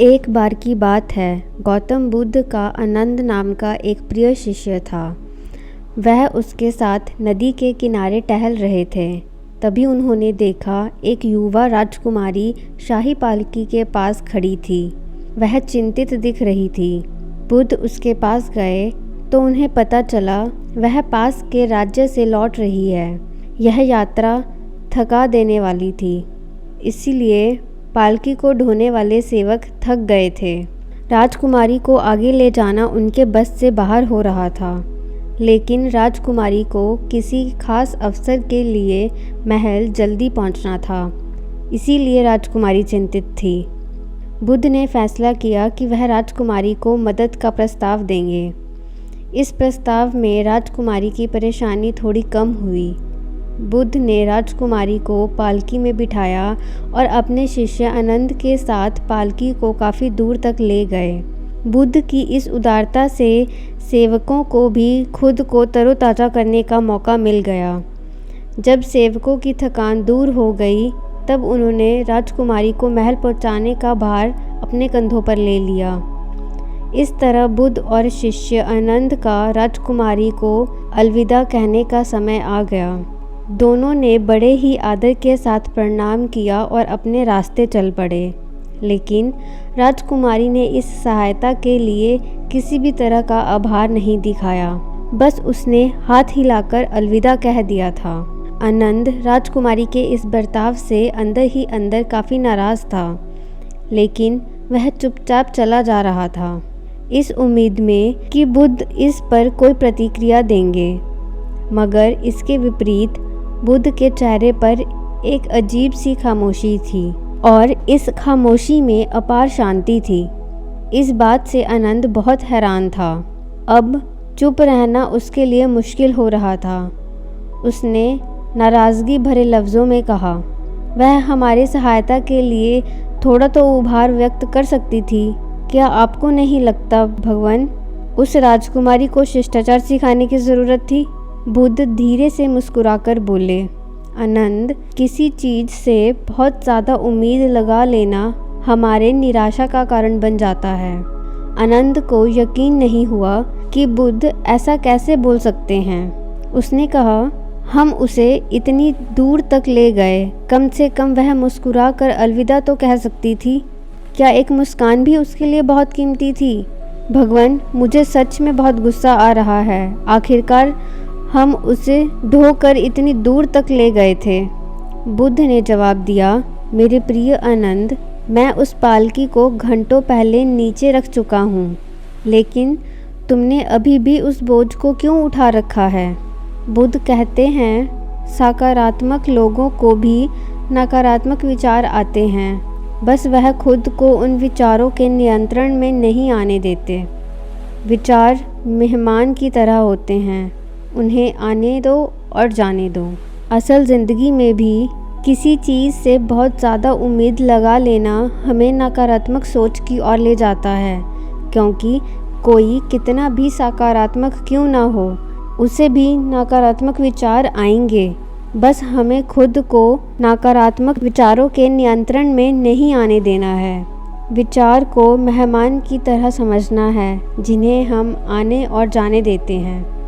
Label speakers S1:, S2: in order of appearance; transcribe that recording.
S1: एक बार की बात है, गौतम बुद्ध का आनंद नाम का एक प्रिय शिष्य था। वह उसके साथ नदी के किनारे टहल रहे थे। तभी उन्होंने देखा एक युवा राजकुमारी शाही पालकी के पास खड़ी थी। वह चिंतित दिख रही थी। बुद्ध उसके पास गए तो उन्हें पता चला वह पास के राज्य से लौट रही है। यह यात्रा थका देने वाली थी, इसीलिए पालकी को ढोने वाले सेवक थक गए थे। राजकुमारी को आगे ले जाना उनके बस से बाहर हो रहा था, लेकिन राजकुमारी को किसी खास अवसर के लिए महल जल्दी पहुंचना था, इसीलिए राजकुमारी चिंतित थी। बुद्ध ने फैसला किया कि वह राजकुमारी को मदद का प्रस्ताव देंगे। इस प्रस्ताव में राजकुमारी की परेशानी थोड़ी कम हुई। बुद्ध ने राजकुमारी को पालकी में बिठाया और अपने शिष्य आनंद के साथ पालकी को काफ़ी दूर तक ले गए। बुद्ध की इस उदारता से सेवकों को भी खुद को तरोताज़ा करने का मौका मिल गया। जब सेवकों की थकान दूर हो गई, तब उन्होंने राजकुमारी को महल पहुंचाने का भार अपने कंधों पर ले लिया। इस तरह बुद्ध और शिष्य आनंद का राजकुमारी को अलविदा कहने का समय आ गया। दोनों ने बड़े ही आदर के साथ प्रणाम किया और अपने रास्ते चल पड़े। लेकिन राजकुमारी ने इस सहायता के लिए किसी भी तरह का आभार नहीं दिखाया, बस उसने हाथ हिलाकर अलविदा कह दिया था। आनंद राजकुमारी के इस बर्ताव से अंदर ही अंदर काफ़ी नाराज़ था, लेकिन वह चुपचाप चला जा रहा था, इस उम्मीद में कि बुद्ध इस पर कोई प्रतिक्रिया देंगे। मगर इसके विपरीत बुद्ध के चेहरे पर एक अजीब सी खामोशी थी और इस खामोशी में अपार शांति थी। इस बात से आनंद बहुत हैरान था। अब चुप रहना उसके लिए मुश्किल हो रहा था। उसने नाराज़गी भरे लफ्ज़ों में कहा, वह हमारी सहायता के लिए थोड़ा तो उभार व्यक्त कर सकती थी। क्या आपको नहीं लगता भगवान, उस राजकुमारी को शिष्टाचार सिखाने की ज़रूरत थी? बुद्ध धीरे से मुस्कुराकर बोले, आनंद, किसी चीज़ से बहुत ज़्यादा उम्मीद लगा लेना हमारे निराशा का कारण बन जाता है। आनंद को यकीन नहीं हुआ कि बुद्ध ऐसा कैसे बोल सकते हैं। उसने कहा, हम उसे इतनी दूर तक ले गए, कम से कम वह मुस्कुरा कर अलविदा तो कह सकती थी। क्या एक मुस्कान भी उसके लिए बहुत कीमती थी? भगवान, मुझे सच में बहुत गुस्सा आ रहा है। आखिरकार हम उसे ढोकर इतनी दूर तक ले गए थे। बुद्ध ने जवाब दिया, मेरे प्रिय आनंद, मैं उस पालकी को घंटों पहले नीचे रख चुका हूँ, लेकिन तुमने अभी भी उस बोझ को क्यों उठा रखा है? बुद्ध कहते हैं, सकारात्मक लोगों को भी नकारात्मक विचार आते हैं, बस वह खुद को उन विचारों के नियंत्रण में नहीं आने देते। विचार मेहमान की तरह होते हैं, उन्हें आने दो और जाने दो। असल ज़िंदगी में भी किसी चीज़ से बहुत ज़्यादा उम्मीद लगा लेना हमें नकारात्मक सोच की ओर ले जाता है, क्योंकि कोई कितना भी सकारात्मक क्यों ना हो, उसे भी नकारात्मक विचार आएंगे। बस हमें खुद को नकारात्मक विचारों के नियंत्रण में नहीं आने देना है। विचार को मेहमान की तरह समझना है, जिन्हें हम आने और जाने देते हैं।